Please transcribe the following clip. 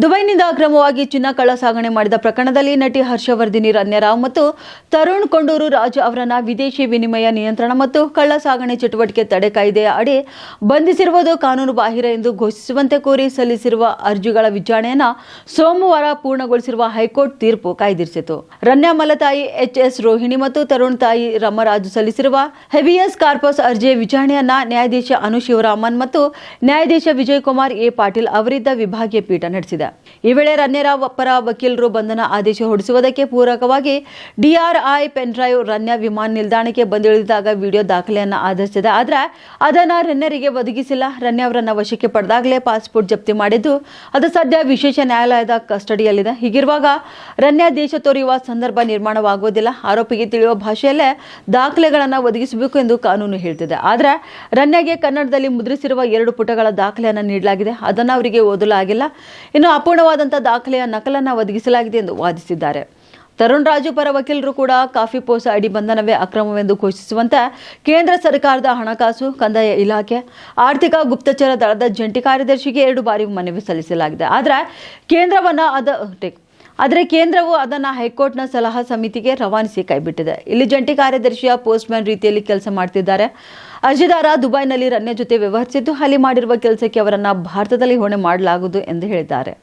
ದುಬೈನಿಂದ ಅಕ್ರಮವಾಗಿ ಚಿನ್ನ ಕಳ್ಳಸಾಗಣೆ ಮಾಡಿದ ಪ್ರಕರಣದಲ್ಲಿ ನಟಿ ಹರ್ಷವರ್ಧಿನಿ ರನ್ಯರಾವ್ ಮತ್ತು ತರುಣ್ ಕೊಂಡೂರು ರಾಜ್ ಅವರನ್ನ ವಿದೇಶಿ ವಿನಿಮಯ ನಿಯಂತ್ರಣ ಮತ್ತು ಕಳ್ಳಸಾಗಣೆ ಚಟುವಟಿಕೆ ತಡೆ ಕಾಯ್ದೆಯ ಅಡಿ ಬಂಧಿಸಿರುವುದು ಕಾನೂನು ಬಾಹಿರ ಎಂದು ಘೋಷಿಸುವಂತೆ ಕೋರಿ ಸಲ್ಲಿಸಿರುವ ಅರ್ಜಿಗಳ ವಿಚಾರಣೆಯನ್ನು ಸೋಮವಾರ ಪೂರ್ಣಗೊಳಿಸಿರುವ ಹೈಕೋರ್ಟ್ ತೀರ್ಪು ಕಾಯ್ದಿರಿಸಿತು. ರನ್ಯಾ ಮಲತಾಯಿ ಎಚ್ಎಸ್ ರೋಹಿಣಿ ಮತ್ತು ತರುಣ್ ತಾಯಿ ರಮರಾಜು ಸಲ್ಲಿಸಿರುವ ಹೆಬಿಯಸ್ ಕಾರ್ಪಸ್ ಅರ್ಜಿಯ ವಿಚಾರಣೆಯನ್ನ ನ್ಯಾಯಾಧೀಶ ಅನು ಶಿವರಾಮನ್ ಮತ್ತು ನ್ಯಾಯಾಧೀಶ ವಿಜಯ್ ಕುಮಾರ್ ಎ ಪಾಟೀಲ್ ಅವರಿದ್ದ ವಿಭಾಗೀಯ ಪೀಠ ನಡೆಸಿದೆ. ಈ ವೇಳೆ ರನ್ಯರಾವ್ ಪರ ವಕೀಲರು ಬಂಧನ ಆದೇಶ ಹೊರಡಿಸುವುದಕ್ಕೆ ಪೂರಕವಾಗಿ ಡಿಆರ್ಐ ಪೆನ್ಡ್ರೈವ್ ರನ್ಯಾ ವಿಮಾನ ನಿಲ್ದಾಣಕ್ಕೆ ಬಂದಿಳಿದಾಗ ವಿಡಿಯೋ ದಾಖಲೆಯನ್ನು ಆಧರಿಸಿದೆ. ಆದರೆ ಅದನ್ನು ರನ್ಯರಿಗೆ ಒದಗಿಸಿಲ್ಲ. ರನ್ಯಾ ಅವರನ್ನ ವಶಕ್ಕೆ ಪಡೆದಾಗಲೇ ಪಾಸ್ಪೋರ್ಟ್ ಜಪ್ತಿ ಮಾಡಿದ್ದು ಅದು ಸದ್ಯ ವಿಶೇಷ ನ್ಯಾಯಾಲಯದ ಕಸ್ಟಡಿಯಲ್ಲಿದೆ. ಹೀಗಿರುವಾಗ ರನ್ಯಾ ದೇಶ ತೊರೆಯುವ ಸಂದರ್ಭ ನಿರ್ಮಾಣವಾಗುವುದಿಲ್ಲ. ಆರೋಪಿಗೆ ತಿಳಿಯುವ ಭಾಷೆಯಲ್ಲೇ ದಾಖಲೆಗಳನ್ನು ಒದಗಿಸಬೇಕು ಎಂದು ಕಾನೂನು ಹೇಳ್ತಿದೆ. ಆದರೆ ರನ್ಯಾಗೆ ಕನ್ನಡದಲ್ಲಿ ಮುದ್ರಿಸಿರುವ 2 ಪುಟಗಳ ದಾಖಲೆಯನ್ನು ನೀಡಲಾಗಿದೆ. ಅದನ್ನು ಅವರಿಗೆ ಓದಲಾಗಿಲ್ಲ. ಇನ್ನು ಅಪೂರ್ಣವಾದಂಥ ದಾಖಲೆಯ ನಕಲನ್ನು ಒದಗಿಸಲಾಗಿದೆ ಎಂದು ವಾದಿಸಿದ್ದಾರೆ. ತರುಣ್ ರಾಜು ಪರ ವಕೀಲರು ಕೂಡ ಕಾಫಿ ಪೋಸ ಅಡಿ ಬಂಧನವೇ ಅಕ್ರಮವೆಂದು ಘೋಷಿಸುವಂತೆ ಕೇಂದ್ರ ಸರ್ಕಾರದ ಹಣಕಾಸು, ಕಂದಾಯ ಇಲಾಖೆ, ಆರ್ಥಿಕ ಗುಪ್ತಚರ ದಳದ ಜಂಟಿ ಕಾರ್ಯದರ್ಶಿಗೆ 2 ಬಾರಿ ಮನವಿ ಸಲ್ಲಿಸಲಾಗಿದೆ. ಆದರೆ ಕೇಂದ್ರವು ಅದನ್ನು ಹೈಕೋರ್ಟ್ನ ಸಲಹಾ ಸಮಿತಿಗೆ ರವಾನಿಸಿ ಕೈಬಿಟ್ಟಿದೆ. ಇಲ್ಲಿ ಜಂಟಿ ಕಾರ್ಯದರ್ಶಿಯ ಪೋಸ್ಟ್ಮ್ಯಾನ್ ರೀತಿಯಲ್ಲಿ ಕೆಲಸ ಮಾಡ್ತಿದ್ದಾರೆ. ಅರ್ಜಿದಾರ ದುಬೈನಲ್ಲಿ ರನ್ಯಾ ಜೊತೆ ವ್ಯವಹರಿಸಿದ್ದು ಅಲ್ಲಿ ಮಾಡಿರುವ ಕೆಲಸಕ್ಕೆ ಅವರನ್ನು ಭಾರತದಲ್ಲಿ ಹೊಣೆ ಮಾಡಲಾಗುವುದು ಎಂದು ಹೇಳಿದ್ದಾರೆ.